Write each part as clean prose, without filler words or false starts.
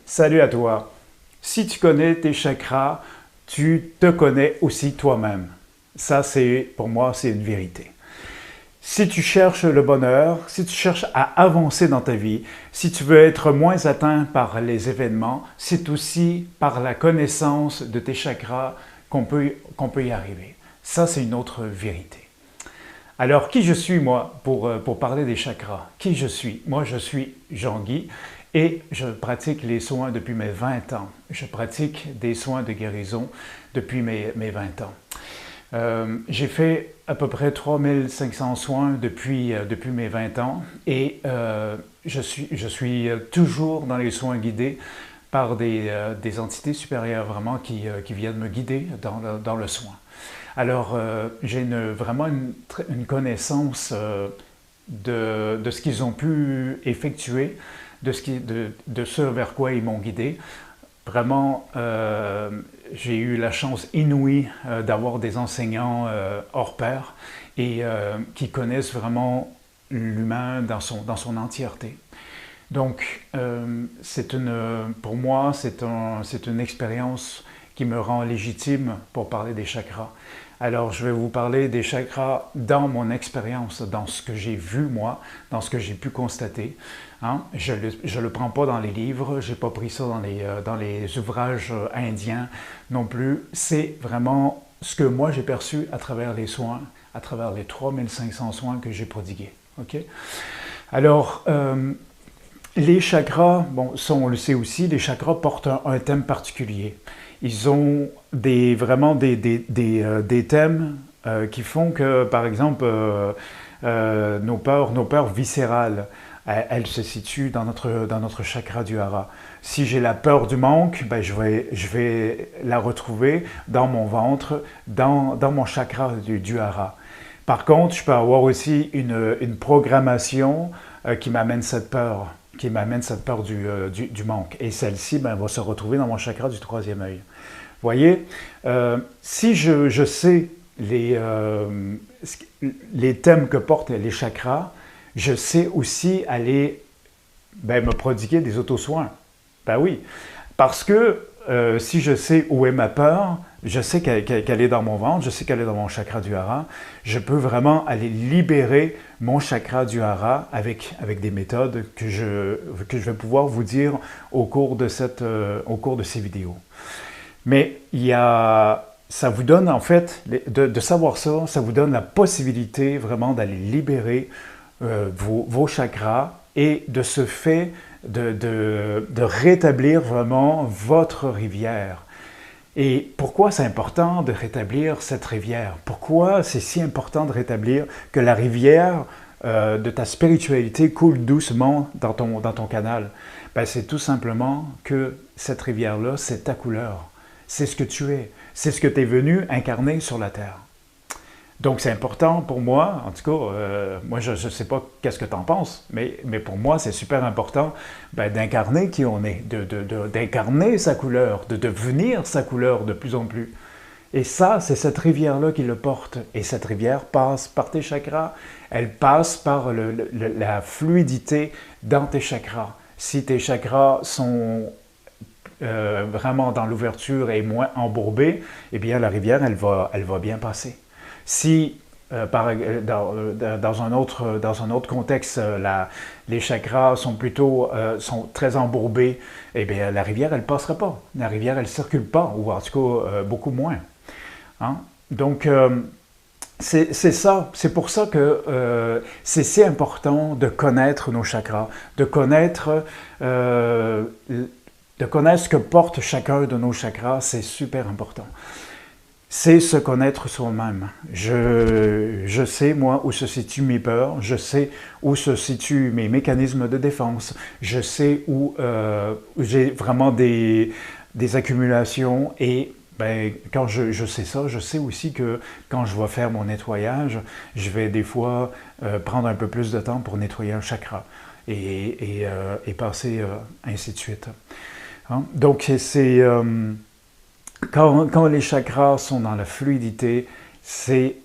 Salut à toi. Si tu connais tes chakras, tu te connais aussi toi-même. Ça, pour moi, c'est une vérité. Si tu cherches le bonheur, si tu cherches à avancer dans ta vie, si tu veux être moins atteint par les événements, c'est aussi par la connaissance de tes chakras qu'on peut y arriver. Ça, c'est une autre vérité. Alors, qui je suis, moi, pour parler des chakras? Qui je suis? Moi, je suis Jean-Guy et je pratique les soins depuis mes 20 ans. Je pratique des soins de guérison depuis mes 20 ans. J'ai fait à peu près 3500 soins depuis mes 20 ans et je suis toujours dans les soins guidés par des entités supérieures vraiment qui viennent me guider dans le soin. Alors, j'ai vraiment une connaissance de ce qu'ils ont pu effectuer, de ce vers quoi ils m'ont guidé. Vraiment, j'ai eu la chance inouïe d'avoir des enseignants hors pair et qui connaissent vraiment l'humain dans son entièreté. Donc, pour moi, c'est une expérience qui me rend légitime pour parler des chakras. Alors, je vais vous parler des chakras dans mon expérience, dans ce que j'ai vu moi, dans ce que j'ai pu constater. Hein? Je ne le prends pas dans les livres, je n'ai pas pris ça dans les ouvrages indiens non plus. C'est vraiment ce que moi j'ai perçu à travers les soins, à travers les 3500 soins que j'ai prodigués. Okay? Alors, les chakras, bon, ça on le sait aussi, les chakras portent un thème particulier. Ils ont vraiment des thèmes qui font que, par exemple, nos peurs viscérales, elles se situent dans notre chakra du hara. Si j'ai la peur du manque, ben je vais la retrouver dans mon ventre, dans mon chakra du hara. Par contre, je peux avoir aussi une programmation qui m'amène cette peur du manque. Et celle-ci va se retrouver dans mon chakra du troisième œil. Voyez, si je sais les thèmes que portent les chakras, je sais aussi aller me prodiguer des auto-soins. Ben oui, parce que si je sais où est ma peur, je sais qu'elle est dans mon ventre, je sais qu'elle est dans mon chakra du hara, je peux vraiment aller libérer mon chakra du hara avec des méthodes que je vais pouvoir vous dire au cours de ces vidéos. Mais ça vous donne en fait, de savoir ça, ça vous donne la possibilité vraiment d'aller libérer vos chakras et de ce fait de rétablir vraiment votre rivière. Et pourquoi c'est important de rétablir cette rivière? Pourquoi c'est si important de rétablir que la rivière de ta spiritualité coule doucement dans ton canal? Ben, c'est tout simplement que cette rivière-là, c'est ta couleur. C'est ce que tu es. C'est ce que tu es venu incarner sur la terre. Donc, c'est important pour moi, en tout cas, moi, je ne sais pas qu'est-ce que tu en penses, mais pour moi, c'est super important d'incarner qui on est, d'incarner sa couleur, de devenir sa couleur de plus en plus. Et ça, c'est cette rivière-là qui le porte. Et cette rivière passe par tes chakras, elle passe par la fluidité dans tes chakras. Si tes chakras sont vraiment dans l'ouverture et moins embourbés, eh bien, la rivière, elle va bien passer. Si, dans un autre contexte, les chakras sont très embourbés, eh bien, la rivière, elle ne passera pas. La rivière, elle ne circule pas, ou en tout cas, beaucoup moins. Hein? Donc, c'est ça. C'est pour ça que c'est si important de connaître nos chakras, de connaître ce que porte chacun de nos chakras. C'est super important. C'est se connaître soi-même. Je sais, moi, où se situent mes peurs, je sais où se situent mes mécanismes de défense, je sais où j'ai vraiment des accumulations et quand je sais ça, je sais aussi que quand je vais faire mon nettoyage, je vais des fois prendre un peu plus de temps pour nettoyer un chakra et passer ainsi de suite. Hein? Donc, c'est... Quand les chakras sont dans la fluidité, c'est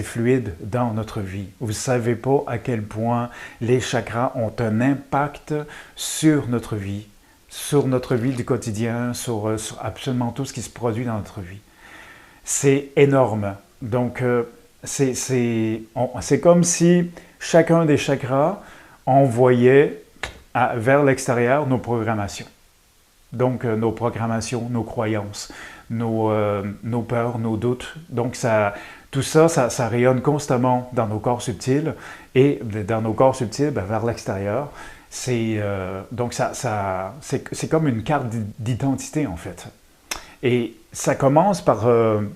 fluide dans notre vie. Vous ne savez pas à quel point les chakras ont un impact sur notre vie, sur notre vie du quotidien, sur absolument tout ce qui se produit dans notre vie. C'est énorme. Donc, c'est comme si chacun des chakras envoyait vers l'extérieur nos programmations. Donc, nos programmations, nos croyances, nos peurs, nos doutes. Donc, tout ça, ça rayonne constamment dans nos corps subtils et dans nos corps subtils, vers l'extérieur. Donc, c'est comme une carte d'identité, en fait. Et ça commence par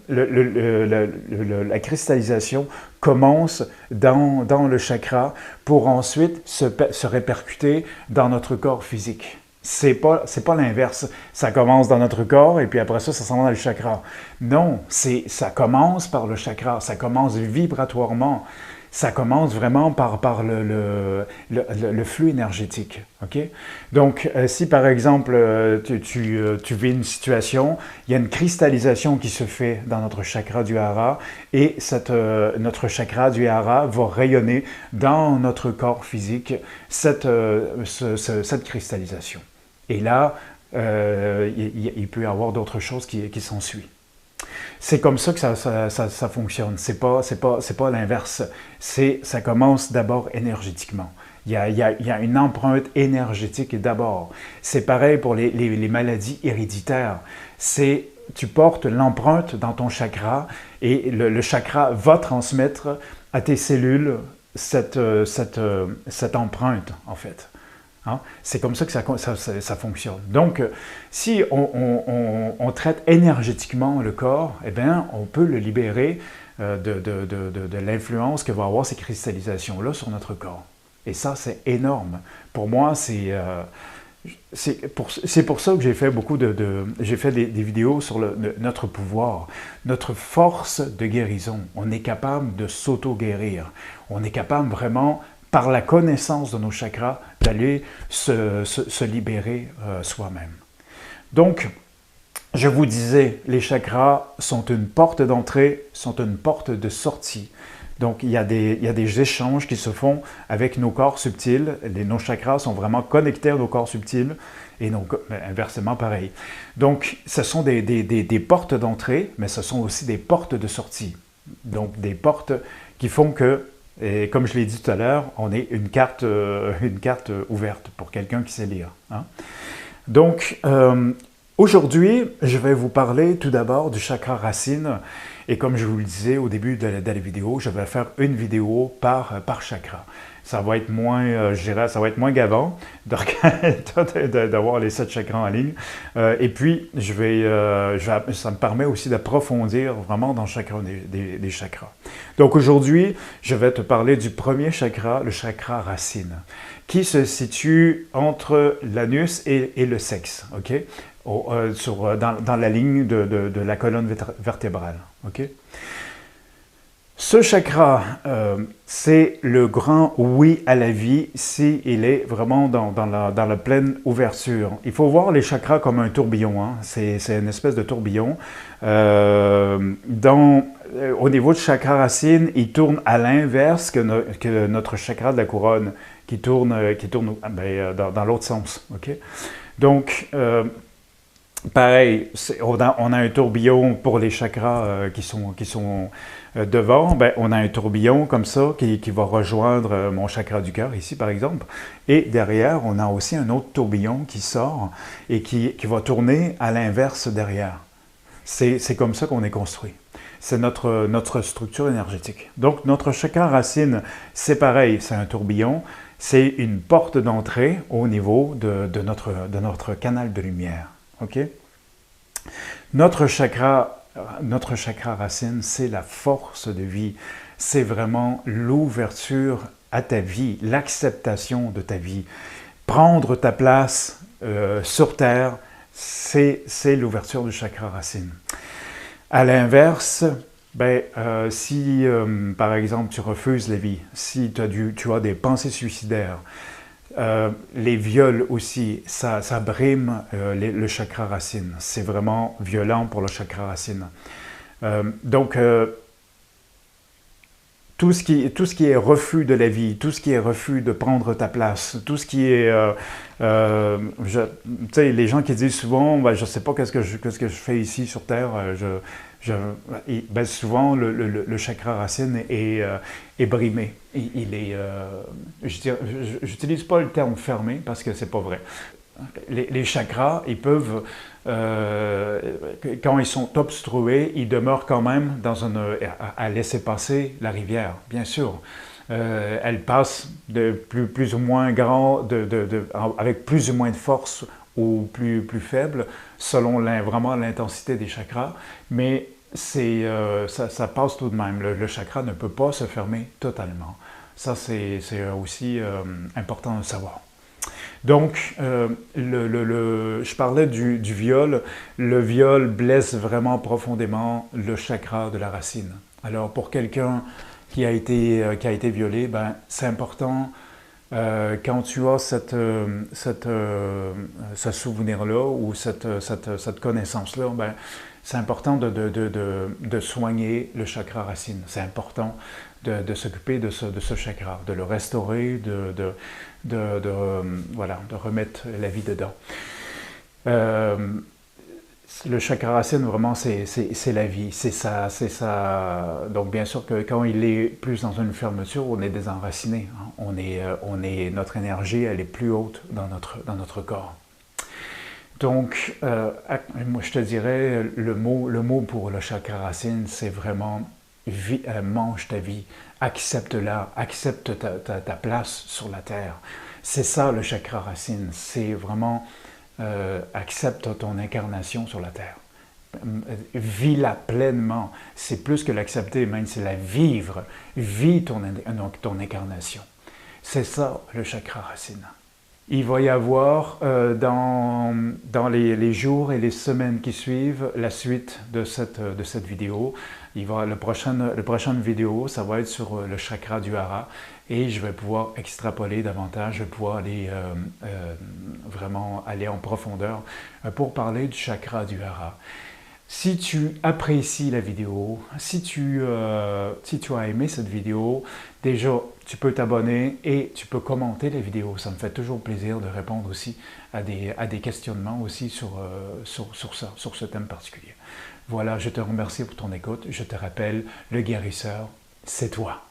la cristallisation commence dans le chakra pour ensuite se répercuter dans notre corps physique. C'est pas l'inverse. Ça commence dans notre corps et puis après ça s'en va dans le chakra. Non, ça commence par le chakra, ça commence vibratoirement. Ça commence vraiment par le flux énergétique. Okay? Donc, si par exemple, tu vis une situation, il y a une cristallisation qui se fait dans notre chakra du hara et notre chakra du hara va rayonner dans notre corps physique cette cristallisation. Et là, il peut y avoir d'autres choses qui s'ensuivent. C'est comme ça que ça fonctionne. C'est pas l'inverse. Ça commence d'abord énergétiquement. Il y a une empreinte énergétique d'abord. C'est pareil pour les maladies héréditaires. Tu portes l'empreinte dans ton chakra et le chakra va transmettre à tes cellules cette empreinte, en fait. Hein? C'est comme ça que ça fonctionne. Donc, si on traite énergétiquement le corps, eh bien, on peut le libérer de l'influence que vont avoir ces cristallisations-là sur notre corps. Et ça, c'est énorme. Pour moi, c'est pour ça que j'ai fait j'ai fait des vidéos sur notre pouvoir, notre force de guérison. On est capable de s'auto-guérir. On est capable vraiment, par la connaissance de nos chakras, d'aller se libérer soi-même. Donc, je vous disais, les chakras sont une porte d'entrée, sont une porte de sortie. Donc, il y a des échanges qui se font avec nos corps subtils. Nos chakras sont vraiment connectés à nos corps subtils et inversement pareil. Donc, ce sont des portes d'entrée, mais ce sont aussi des portes de sortie. Donc, des portes qui font que, et comme je l'ai dit tout à l'heure, on est une carte ouverte pour quelqu'un qui sait lire. Hein? Donc, aujourd'hui, je vais vous parler tout d'abord du chakra racine. Et comme je vous le disais au début de la vidéo, je vais faire une vidéo par chakra. Ça va être moins, ça va être moins gavant d'avoir les 7 chakras en ligne. Et puis, ça me permet aussi d'approfondir vraiment dans chacun des chakras. Donc aujourd'hui, je vais te parler du premier chakra, le chakra racine, qui se situe entre l'anus et le sexe, ok? Dans la ligne de la colonne vertébrale. Okay? Ce chakra, c'est le grand oui à la vie s'il est vraiment dans la pleine ouverture. Il faut voir les chakras comme un tourbillon. Hein? C'est une espèce de tourbillon. Au niveau du chakra racine, il tourne à l'inverse que notre chakra de la couronne, qui tourne dans l'autre sens. Okay? Donc, pareil, on a un tourbillon pour les chakras qui sont devant. On a un tourbillon comme ça qui va rejoindre mon chakra du cœur ici par exemple. Et derrière, on a aussi un autre tourbillon qui sort et qui va tourner à l'inverse derrière. C'est comme ça qu'on est construit. C'est notre structure énergétique. Donc notre chakra racine, c'est pareil, c'est un tourbillon. C'est une porte d'entrée au niveau de notre canal de lumière. Okay? Notre chakra racine, c'est la force de vie. C'est vraiment l'ouverture à ta vie, l'acceptation de ta vie. Prendre ta place sur Terre, c'est l'ouverture du chakra racine. À l'inverse, si par exemple tu refuses la vie, si tu as des pensées suicidaires, les viols aussi, ça brime le chakra racine. C'est vraiment violent pour le chakra racine. Donc, tout ce qui est refus de la vie, tout ce qui est refus de prendre ta place, tout ce qui est... tu sais, les gens qui disent souvent, ben, je ne sais pas qu'est-ce que je fais ici sur Terre, ben, souvent le chakra racine est brimé. Il est... j'utilise pas le terme fermé parce que c'est pas vrai. Les chakras, ils peuvent, quand ils sont obstrués, ils demeurent quand même à laisser passer la rivière, bien sûr. Elle passe de plus ou moins grand, avec plus ou moins de force ou plus faible, selon vraiment l'intensité des chakras, mais ça passe tout de même. Le chakra ne peut pas se fermer totalement. Ça, c'est aussi important de savoir. Donc, je parlais du viol. Le viol blesse vraiment profondément le chakra de la racine. Alors, pour quelqu'un qui a été violé, ben, c'est important, quand tu as ce souvenir-là ou cette connaissance-là, ben, c'est important de soigner le chakra racine. C'est important de s'occuper de ce chakra, de le restaurer, voilà, de remettre la vie dedans. Le chakra racine, vraiment, c'est la vie, c'est ça. Donc, bien sûr que quand il est plus dans une fermeture, on est désenraciné. Hein? Notre énergie, elle est plus haute dans notre corps. Donc, moi, je te dirais, le mot pour le chakra racine, c'est vraiment mange ta vie, accepte-la, accepte ta place sur la terre. C'est ça le chakra racine, c'est vraiment accepte ton incarnation sur la terre. Vis-la pleinement, c'est plus que l'accepter, même c'est la vivre. Vis ton incarnation. C'est ça le chakra racine. Il va y avoir dans les jours et les semaines qui suivent la suite de cette vidéo. La prochaine vidéo, ça va être sur le chakra du hara et je vais pouvoir extrapoler davantage, je vais pouvoir vraiment aller en profondeur pour parler du chakra du hara. Si tu apprécies la vidéo, si tu as aimé cette vidéo, déjà, tu peux t'abonner et tu peux commenter les vidéos. Ça me fait toujours plaisir de répondre aussi à des questionnements aussi sur ce thème particulier. Voilà, je te remercie pour ton écoute. Je te rappelle, le guérisseur, c'est toi.